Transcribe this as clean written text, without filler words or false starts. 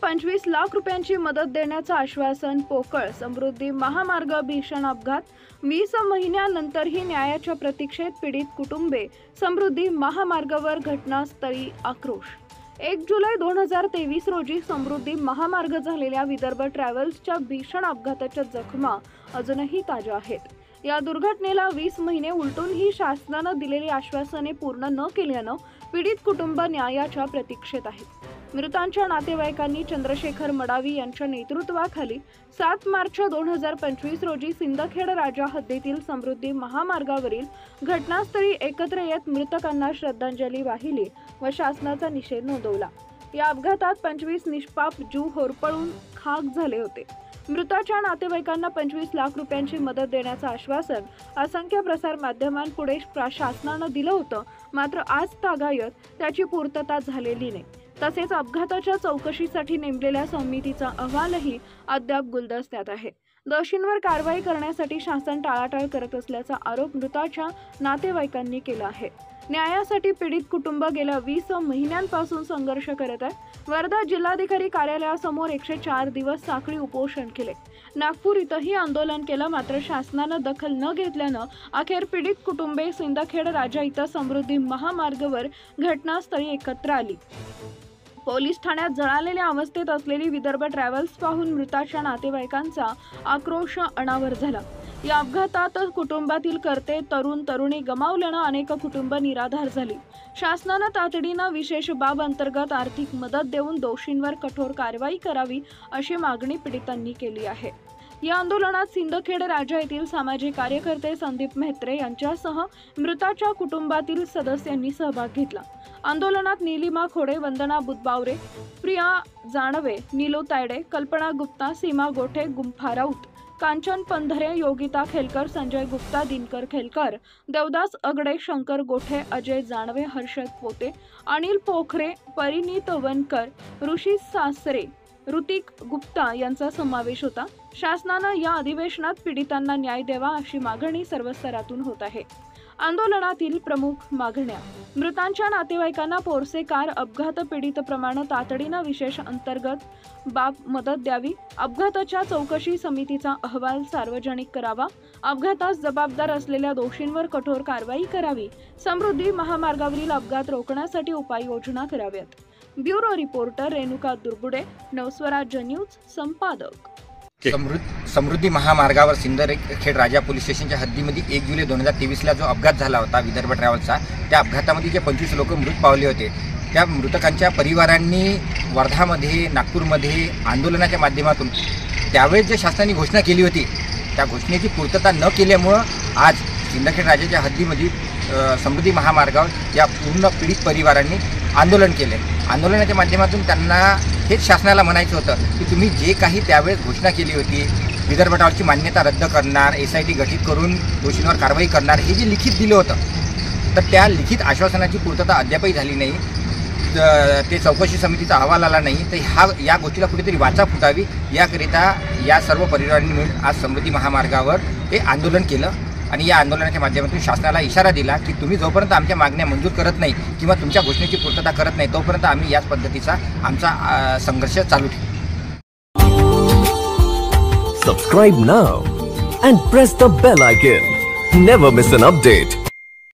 25 लाख रुपयांची मदत देण्याचं आश्वासन पोकळ. समृद्धी महामार्ग भीषण अपघात. 20 महिन्यानंतरही न्यायाच्या प्रतीक्षेत पीडित कुटुंबे. समृद्धी महामार्गावर घटनास्थळी आक्रोश. 1 जुलै 2023 रोजी समृद्धी महामार्ग झालेल्या विदर्भ ट्रॅव्हल्सच्या भीषण अपघाताच्या जखमा अजूनही ताज्या आहेत. या दुर्घटनेला 20 महिने उलटूनही शासनानं दिलेली आश्वासने पूर्ण न केल्यानं पीडित कुटुंब न्यायाच्या प्रतीक्षेत आहेत. मृतांच्या नातेवाईकांनी चंद्रशेखर मडावी यांच्या नेतृत्वाखाली 7 मार्च 2025 रोजी सिंदखेड राजा हद्दीतील समृद्धी महामार्गावरील घटनास्थळी एकत्र येत मृतकांना श्रद्धांजली वाहिली व शासनाचा निषेध नोंदवला. या अपघातात 25 निष्पाप जीव होरपळून खाक झाले होते. मृताच्या नातेवाईकांना 25 लाख रुपयांची मदत देण्याचं आश्वासन असंख्य प्रसार माध्यमांपुढे शासनानं दिलं होतं, मात्र आज तागायत त्याची पूर्तता झालेली नाही. तसेच अपघाताच्या चौकशीसाठी नेमलेल्या समितीचा अहवालही अद्याप गुलदस्त्यात आहे. दोषींवर कारवाई करण्यासाठी शासन टाळाटाळ करत असल्याचा आरोप मृताच्या नातेवाईकांनी केला आहे. न्यायासाठी पीडित कुटुंब गेल्या 20 महिन्यांपासून संघर्ष करत आहे. वर्धा जिल्हाधिकारी कार्यालयासमोर 104 दिवस साखळी उपोषण केले. नागपूर इथंही आंदोलन केलं, मात्र शासनानं दखल न घेतल्यानं अखेर पीडित कुटुंबे सिंदखेड राजा इथं समृद्धी महामार्गावर घटनास्थळी एकत्र आली. पोलीस ठाण्यात जळालेल्या अवस्थेत असलेली विदर्भ ट्रॅव्हल्स पाहून मृताच्या नातेवाईकांचा आक्रोश अनावर झाला. या अपघातात कुटुंबातील कर्ते तरुण तरुणी गमावल्यानं अनेक कुटुंब निराधार झाली. शासनानं तातडीनं विशेष बाब अंतर्गत आर्थिक मदत देऊन दोषींवर कठोर कारवाई करावी अशी मागणी पीडितांनी केली आहे. या आंदोलनात सिंदखेड राजा येथील सामाजिक कार्यकर्ते संदीप म्हेत्रे यांच्यासह मृताच्या कुटुंबातील सदस्यांनी सहभाग घेतला. आंदोलनात नीलिमा खोडे, वंदना बुधबावरे, प्रिया जानवे, नीलू तायडे, कल्पना गुप्ता, सीमा गोठे, गुंफा राऊत, कांचन पंधरे, योगिता खेलकर, संजय गुप्ता, दिनकर खेलकर, देवदास अगडे, शंकर गोठे, अजय जानवे, हर्षद पोते, अनिल पोखरे, परिणीत वनकर, ऋषी सासरे, ऋतिक गुप्ता यांचा समावेश होता. शासनानं या अधिवेशनात पीडितांना न्याय द्यावा अशी मागणी सर्व स्तरातून होत आहे. आंदोलनातील प्रमुख मागण्या: मृतांच्या नातेवाईकांना पोरसे कार अपघात पीडित प्रमाणे तातडीनं विशेष अंतर्गत बाब मदत द्यावी. अपघाताच्या चौकशी समितीचा अहवाल सार्वजनिक करावा. अपघातास जबाबदार असलेल्या दोषींवर कठोर कारवाई करावी. समृद्धी महामार्गावरील अपघात रोखण्यासाठी उपाययोजना कराव्यात. Bureau reporter Renuka Durbude, Navswarajya news, संपादक. समृद्धी महामार्गावर सिंदखेड राजा पोलीस स्टेशनच्या हद्दीमध्ये 1 जुलै 2023ला जो अपघात झाला होता विदर्भ ट्रॅव्हल्सचा, त्या अपघातामध्ये जे 25 लोक मृत पावले होते, त्या मृतकांच्या परिवारांनी वर्धामध्ये, नागपूरमध्ये आंदोलनाच्या माध्यमातून त्यावेळेस जे शासनाने घोषणा केली होती त्या घोषणेची पूर्तता न केल्यामुळं आज सिंदखेड राजाच्या हद्दीमध्ये समृद्धी महामार्गावर या पूर्ण पीडित परिवारांनी आंदोलन केले. आंदोलनाच्या माध्यमातून त्यांना हेच शासनाला म्हणायचं होतं की तुम्ही जे काही त्यावेळेस घोषणा केली होती, विदर्भ ट्रॅव्हल्सची मान्यता रद्द करणार, SIT गठीत करून दोषींवर कारवाई करणार, हे जे लिखित दिलं होतं, तर त्या लिखित आश्वासनाची पूर्तता अद्यापही झाली नाही. ते चौकशी समितीचा अहवाल आला नाही. तर या गोष्टीला कुठेतरी वाचा फुटावी याकरिता या सर्व परिवारांनी मिळून आज समृद्धी महामार्गावर हे आंदोलन केलं आणि या आंदोलनाच्या माध्यमातून शासनाला इशारा दिला की तुम्ही जोपर्यंत आमच्या मागण्या मंजूर करत नाही किंवा तुमच्या घोषणेची पूर्तता करत नाही, तोपर्यंत आम्ही याच पद्धतीचा आमचा संघर्ष चालू ठेवू. Subscribe now and press the bell icon. Never miss an update.